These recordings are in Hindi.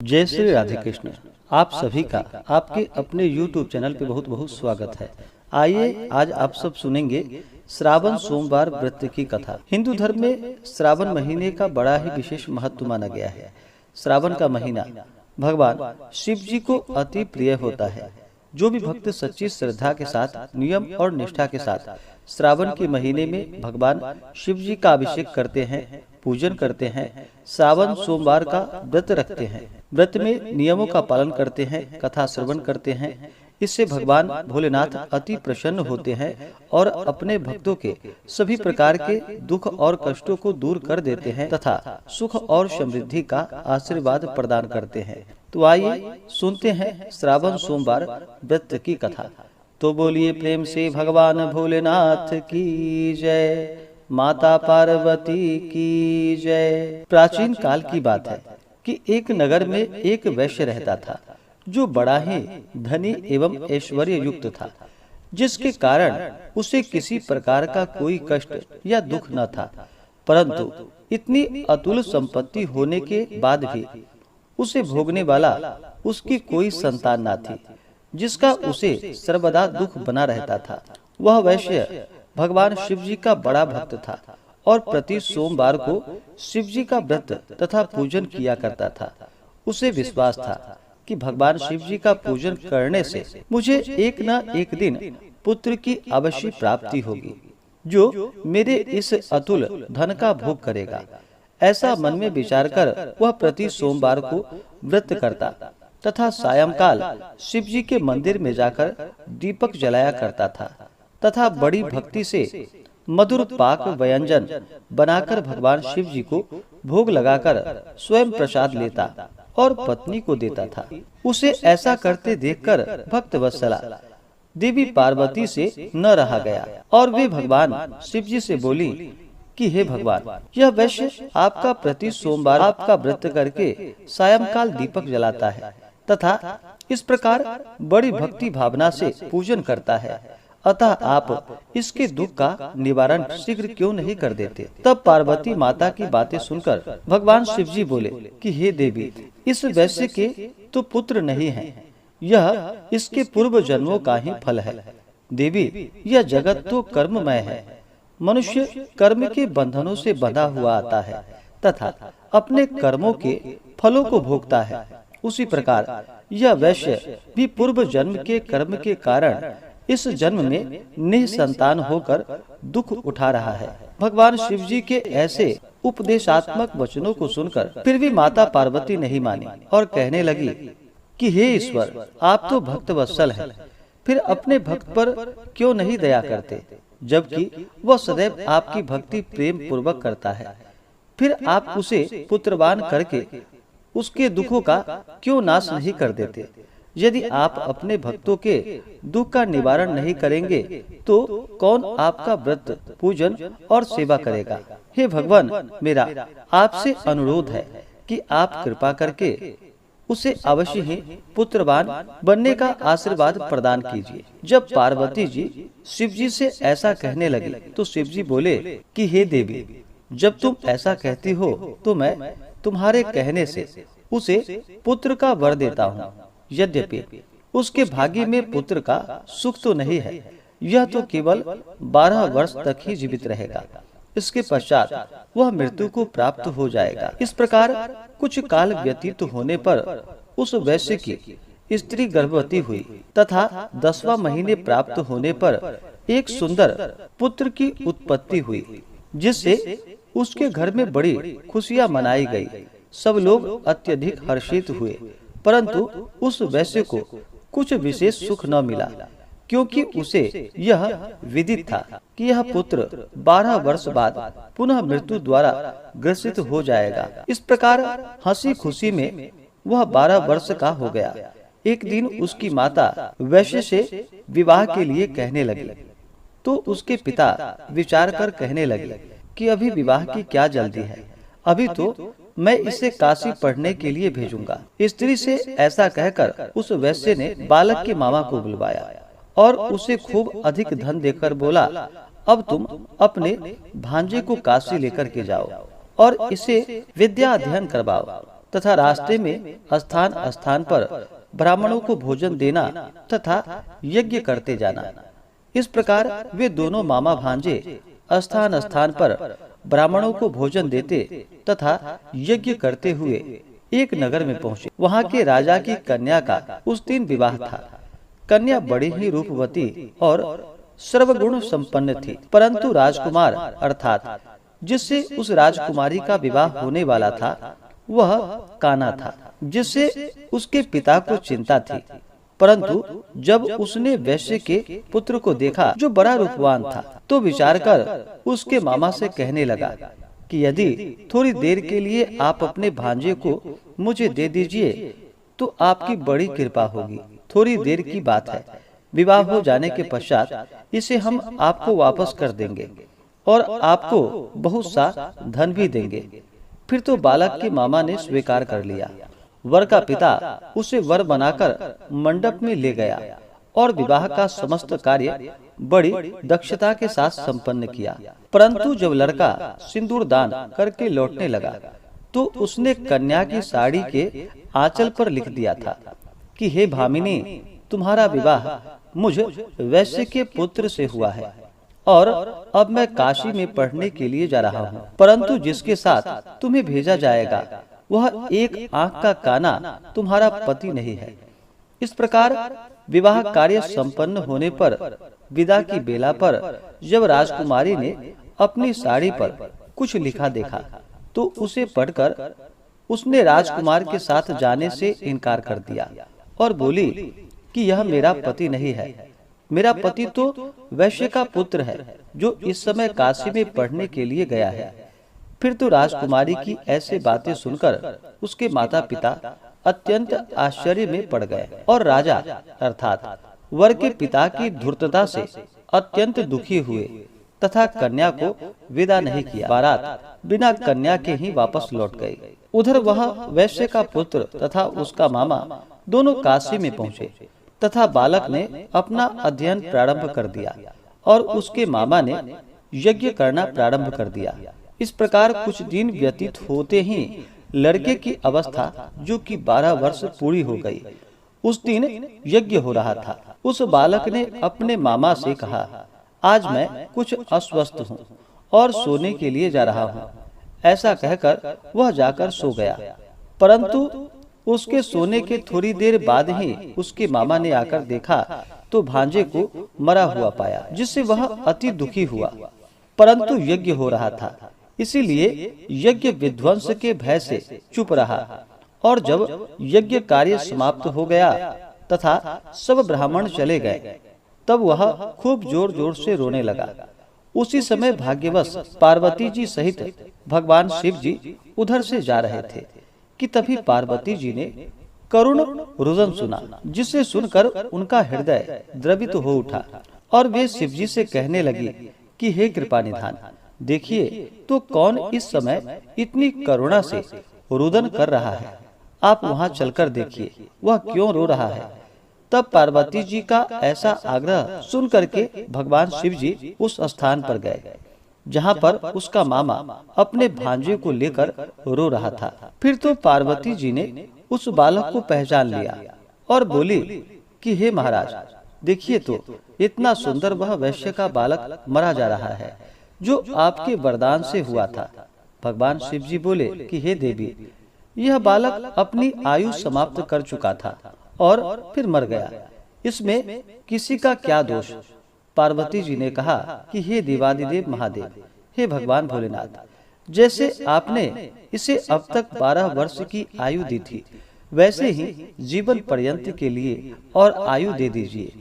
जय श्री राधे कृष्ण। आप सभी का आपके अपने YouTube चैनल पे बहुत बहुत स्वागत है। आइए आज आप सब सुनेंगे श्रावण सोमवार व्रत की कथा। हिंदू धर्म में श्रावण महीने का बड़ा ही विशेष महत्व माना गया है। श्रावण का महीना भगवान शिव जी को अति प्रिय होता है। जो भी भक्त सच्ची श्रद्धा के साथ नियम और निष्ठा के साथ श्रावण के महीने में भगवान शिव जी का अभिषेक करते हैं, पूजन करते हैं, श्रावण सोमवार का व्रत रखते हैं, व्रत में नियमों का पालन करते हैं, कथा श्रवण करते हैं, इससे भगवान भोलेनाथ अति प्रसन्न होते हैं और अपने भक्तों के सभी प्रकार के दुख और कष्टों को दूर कर देते हैं तथा सुख और समृद्धि का आशीर्वाद प्रदान करते हैं। तो आइए सुनते हैं श्रावण सोमवार व्रत की कथा। तो बोलिए प्रेम से भगवान भोलेनाथ की जय, माता पार्वती की जय। प्राचीन काल की बात है कि एक नगर में एक वैश्य रहता था जो बड़ा ही धनी एवं ऐश्वर्य युक्त था, जिसके कारण उसे किसी प्रकार का कोई कष्ट या दुख न था। परंतु इतनी अतुल संपत्ति होने के बाद भी उसे भोगने वाला उसकी कोई संतान न थी, जिसका उसे सर्वदा दुख बना रहता था। वह वैश्य भगवान शिव जी का बड़ा भक्त था और प्रति सोमवार को शिव जी का व्रत तथा पूजन किया करता था। उसे विश्वास था कि भगवान शिव जी का पूजन करने से मुझे एक न एक दिन पुत्र की अवश्य प्राप्ति होगी, जो मेरे इस अतुल धन का भोग करेगा। ऐसा मन में विचार कर वह प्रति सोमवार को व्रत करता तथा सायंकाल शिव जी के मंदिर में जाकर दीपक जलाया करता था तथा बड़ी भक्ति से मधुर पाक व्यंजन बनाकर भगवान शिव जी को भोग लगाकर स्वयं प्रसाद लेता और पत्नी को देता था। उसे ऐसा करते देखकर भक्त वत्सला देवी पार्वती से न रहा गया और वे भगवान शिव जी से बोली कि हे भगवान, यह वैश्य आपका प्रति सोमवार आपका व्रत करके सायंकाल दीपक जलाता है तथा इस प्रकार बड़ी भक्ति भावना से पूजन करता है, अतः आप इसके दुख का निवारण शीघ्र क्यों नहीं कर देते। तब पार्वती माता की बातें सुनकर भगवान शिव जी बोले कि हे देवी, इस वैश्य के तो पुत्र नहीं हैं, यह इसके पूर्व जन्मों का ही फल है। देवी, यह जगत तो कर्ममय है, मनुष्य कर्म के बंधनों से बंधा हुआ आता है तथा अपने कर्मों के फलों को भोगता है। उसी प्रकार यह वैश्य भी पूर्व जन्म के कर्म के कारण इस जन्म में निसंतान होकर दुख उठा रहा है। भगवान शिव जी के ऐसे उपदेशात्मक वचनों को सुनकर फिर भी माता पार्वती नहीं मानी और कहने लगी कि हे ईश्वर, आप तो भक्त वत्सल हैं, फिर अपने भक्त पर क्यों नहीं दया करते, जबकि वह सदैव आपकी भक्ति प्रेम पूर्वक करता है। फिर आप उसे पुत्रवान करके उसके दुखों का क्यों नाश नहीं कर देते। यदि आप अपने भक्तों के दुख का निवारण नहीं करेंगे तो कौन आपका व्रत पूजन और सेवा करेगा। हे भगवान, मेरा आपसे अनुरोध है कि आप कृपा करके उसे अवश्य ही पुत्रवान बनने का आशीर्वाद प्रदान कीजिए। जब पार्वती जी शिव जी से ऐसा कहने लगी तो शिव जी बोले कि हे देवी, जब तुम ऐसा कहती हो तो मैं तुम्हारे कहने से उसे पुत्र का वर देता हूँ। यद्यपि उसके भाग्य में पुत्र का सुख तो नहीं है, यह तो केवल 12 वर्ष तक ही जीवित रहेगा, इसके पश्चात वह मृत्यु को प्राप्त हो जाएगा। इस प्रकार कुछ काल व्यतीत होने पर उस वैश्य की स्त्री गर्भवती हुई तथा 10वां महीने प्राप्त होने पर एक सुंदर पुत्र की उत्पत्ति हुई, जिससे उसके घर में बड़ी खुशियां मनाई गई। सब लोग अत्यधिक हर्षित हुए, परंतु उस वैश्य को कुछ विशेष सुख न मिला, क्योंकि उसे यह विदित था कि यह पुत्र 12 वर्ष बाद पुनः मृत्यु द्वारा ग्रसित हो जाएगा। इस प्रकार हंसी खुशी में वह 12 वर्ष का हो गया। एक दिन उसकी माता वैश्य से विवाह के लिए कहने लगी, तो उसके पिता विचार कर कहने लगे कि अभी विवाह की क्या जल्दी है, अभी तो मैं इसे काशी पढ़ने के लिए भेजूंगा। स्त्री से ऐसा कहकर उस वैश्य ने बालक के मामा को बुलवाया और उसे खूब अधिक धन देकर बोला, अब तुम अपने भांजे को काशी लेकर के जाओ और इसे विद्या अध्ययन करवाओ तथा रास्ते में स्थान स्थान पर ब्राह्मणों को भोजन देना तथा यज्ञ करते जाना। इस प्रकार वे दोनों मामा भांजे स्थान स्थान पर ब्राह्मणों को भोजन देते तथा यज्ञ करते हुए एक नगर में पहुँचे। वहाँ के राजा की कन्या का उस दिन विवाह था। कन्या बड़ी ही रूपवती और सर्वगुण संपन्न थी, परंतु राजकुमार अर्थात जिससे उस राजकुमारी का विवाह होने वाला था वह काना था, जिससे उसके पिता को चिंता थी। परंतु जब उसने वैश्य के पुत्र को देखा जो बड़ा रूपवान था, तो विचार कर उसके मामा से कहने लगा कि यदि थोड़ी देर के लिए आप अपने भांजे को मुझे दे दीजिए तो आपकी बड़ी कृपा होगी। थोड़ी देर की बात है, विवाह हो जाने के पश्चात इसे हम आपको वापस कर देंगे और आपको बहुत सा धन भी देंगे। फिर तो बालक के मामा ने स्वीकार कर लिया। वर का पिता उसे वर बनाकर मंडप में ले गया और विवाह का समस्त कार्य बड़ी दक्षता के साथ संपन्न किया। परंतु जब लड़का सिंदूर दान करके लौटने लगा तो उसने कन्या की साड़ी के आंचल पर लिख दिया था कि हे भामिनी, तुम्हारा विवाह मुझ वैश्य के पुत्र से हुआ है और अब मैं काशी में पढ़ने के लिए जा रहा हूँ। परंतु जिसके साथ तुम्हें भेजा जाएगा वह एक आंख का काना तुम्हारा पति नहीं है। इस प्रकार विवाह कार्य संपन्न होने पर विदा की बेला पर जब राजकुमारी ने अपनी साड़ी पर कुछ लिखा देखा तो उसे पढ़कर उसने राजकुमार के साथ जाने से इनकार कर दिया और बोली कि यह मेरा पति नहीं है। मेरा पति तो वैश्य का पुत्र है जो इस समय काशी में पढ़ने के लिए गया है। फिर तो राजकुमारी की ऐसे बातें सुनकर उसके माता पिता अत्यंत आश्चर्य में पड़ गए और राजा अर्थात वर के पिता की धूर्तता से अत्यंत दुखी हुए तथा कन्या को विदा नहीं किया। बारात बिना कन्या के ही वापस लौट गई। उधर वह वैश्य का पुत्र तथा उसका मामा दोनों काशी में पहुँचे तथा बालक ने अपना अध्ययन प्रारंभ कर दिया और उसके मामा ने यज्ञ करना प्रारंभ कर दिया। इस प्रकार कुछ दिन व्यतीत होते ही लड़के की अवस्था जो कि 12 वर्ष पूरी हो गई। उस दिन यज्ञ हो रहा था। उस बालक ने अपने मामा से कहा, आज मैं कुछ अस्वस्थ हूँ और सोने के लिए जा रहा हूँ। ऐसा कहकर वह जाकर सो गया। परंतु उसके सोने के थोड़ी देर बाद ही उसके मामा ने आकर देखा तो भांजे को मरा हुआ पाया, जिससे वह अति दुखी हुआ। परंतु यज्ञ हो रहा था, इसीलिए यज्ञ विध्वंस के भय से चुप रहा। और जब यज्ञ कार्य समाप्त हो गया तथा सब ब्राह्मण चले गए, तब वह खूब जोर जोर से रोने लगा। उसी समय भाग्यवश पार्वती जी सहित भगवान शिव जी उधर से जा रहे थे कि तभी पार्वती जी ने करुण रुदन सुना, जिसे सुनकर उनका हृदय द्रवित हो उठा और वे शिव जी से कहने लगी कि हे कृपा निधान, देखिए तो कौन इस समय इतनी करुणा से रुदन कर रहा है। आप वहां चलकर देखिए वह क्यों रो रहा है। तब पार्वती जी का ऐसा आग्रह सुन करके भगवान शिव जी उस स्थान पर गए जहाँ पर उसका मामा अपने भांजे को लेकर रो रहा था। फिर तो पार्वती जी ने उस बालक को पहचान लिया और बोली कि हे महाराज, देखिए तो इतना सुंदर वह वैश्य का बालक मरा जा रहा है जो आपके वरदान से हुआ था। भगवान शिव जी बोले कि हे देवी, यह बालक अपनी आयु समाप्त कर चुका था और फिर मर गया, इसमें किसी का क्या दोष। पार्वती जी ने कहा कि हे देवादिदेव महादेव, हे भगवान भोलेनाथ, जैसे आपने इसे अब तक 12 वर्ष की आयु दी थी, वैसे ही जीवन पर्यंत के लिए और आयु दे दीजिए,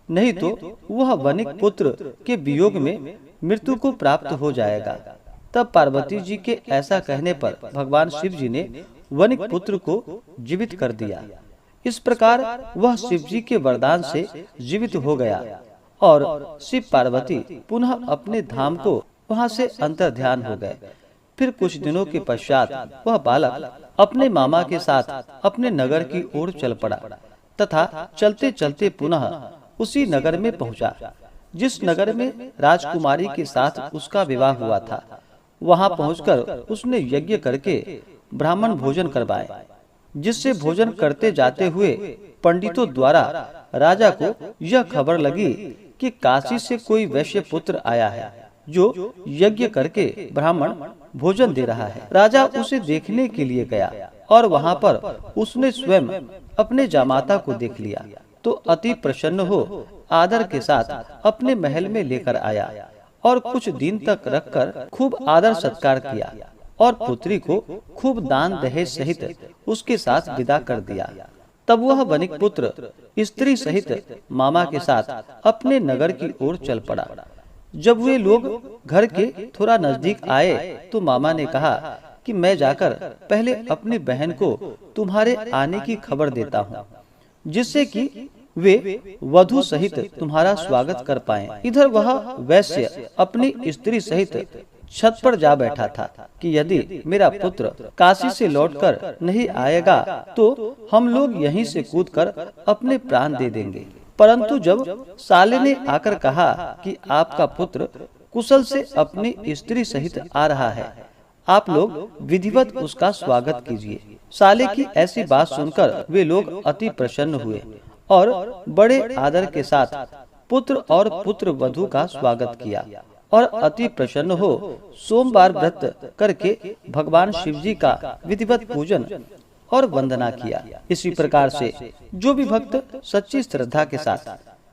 नहीं तो वह वनिक पुत्र के वियोग में मृत्यु को प्राप्त हो जाएगा। तब पार्वती जी के ऐसा कहने पर भगवान शिव जी ने वनिक पुत्र को जीवित कर दिया। इस प्रकार वह शिव जी के वरदान से जीवित हो गया और शिव पार्वती पुनः अपने धाम को वहां से अंतर्ध्यान हो गए। फिर कुछ दिनों के पश्चात वह बालक अपने मामा के साथ अपने नगर की ओर चल पड़ा तथा चलते चलते पुनः उसी नगर में पहुंचा जिस नगर में राजकुमारी के साथ उसका विवाह हुआ था। वहां पहुंचकर उसने यज्ञ करके ब्राह्मण भोजन करवाए, जिससे भोजन करते जाते हुए पंडितों द्वारा राजा को यह खबर लगी कि काशी से कोई वैश्य पुत्र आया है जो यज्ञ करके ब्राह्मण भोजन दे रहा है। राजा उसे देखने के लिए गया और वहां पर उसने स्वयं अपने जामाता को देख लिया तो अति प्रसन्न हो आदर के साथ अपने महल में लेकर आया और कुछ दिन तक रखकर खूब आदर सत्कार किया और पुत्री को खूब दान दहेज सहित उसके साथ विदा कर दिया। तब वह वणिक पुत्र स्त्री सहित मामा के साथ अपने नगर की ओर चल पड़ा। जब वे लोग घर के थोड़ा नजदीक आए तो मामा ने कहा कि मैं जाकर पहले अपनी बहन को तुम्हारे आने की खबर देता हूँ, जिससे कि वे वधू सहित तुम्हारा स्वागत कर पाएं। इधर वह वैश्य अपनी स्त्री सहित छत पर जा बैठा था कि यदि मेरा पुत्र काशी से लौटकर नहीं आएगा तो हम लोग यहीं से कूदकर अपने प्राण दे देंगे। परंतु जब साले ने आकर कहा कि आपका पुत्र कुशल से अपनी स्त्री सहित आ रहा है, आप लोग विधिवत उसका स्वागत कीजिए। साले की ऐसी बात सुनकर वे लोग अति प्रसन्न हुए और बड़े आदर के साथ पुत्र और पुत्र वधू का स्वागत किया और अति प्रसन्न हो सोमवार व्रत करके भगवान शिव जी का विधिवत पूजन और वंदना किया। इसी प्रकार से जो भी भक्त सच्ची श्रद्धा के साथ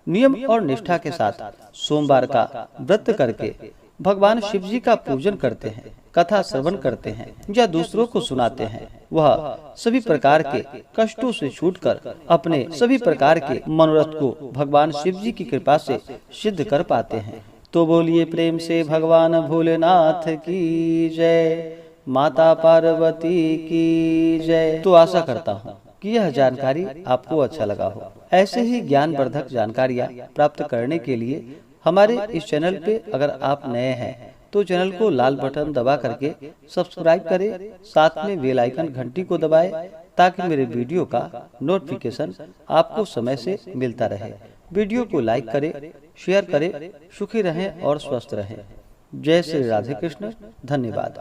नियम और निष्ठा के साथ सोमवार का व्रत करके भगवान शिव जी का पूजन करते हैं, कथा श्रवण करते हैं या दूसरों को सुनाते हैं, वह सभी प्रकार के कष्टों से छूटकर अपने सभी प्रकार के मनोरथ को भगवान शिव जी की कृपा से सिद्ध कर पाते हैं। तो बोलिए प्रेम से भगवान भोलेनाथ की जय, माता पार्वती की जय। तो आशा करता हूँ कि यह जानकारी आपको अच्छा लगा हो। ऐसे ही ज्ञानवर्धक जानकारियाँ प्राप्त करने के लिए हमारे इस चैनल पे अगर आप नए हैं तो चैनल को लाल बटन दबा करके सब्सक्राइब करें, साथ में बेल आइकन घंटी को दबाएं ताकि मेरे वीडियो का नोटिफिकेशन आपको समय से मिलता रहे। वीडियो को लाइक करें, शेयर करें। सुखी रहें और स्वस्थ रहें। जय श्री राधे कृष्ण। धन्यवाद।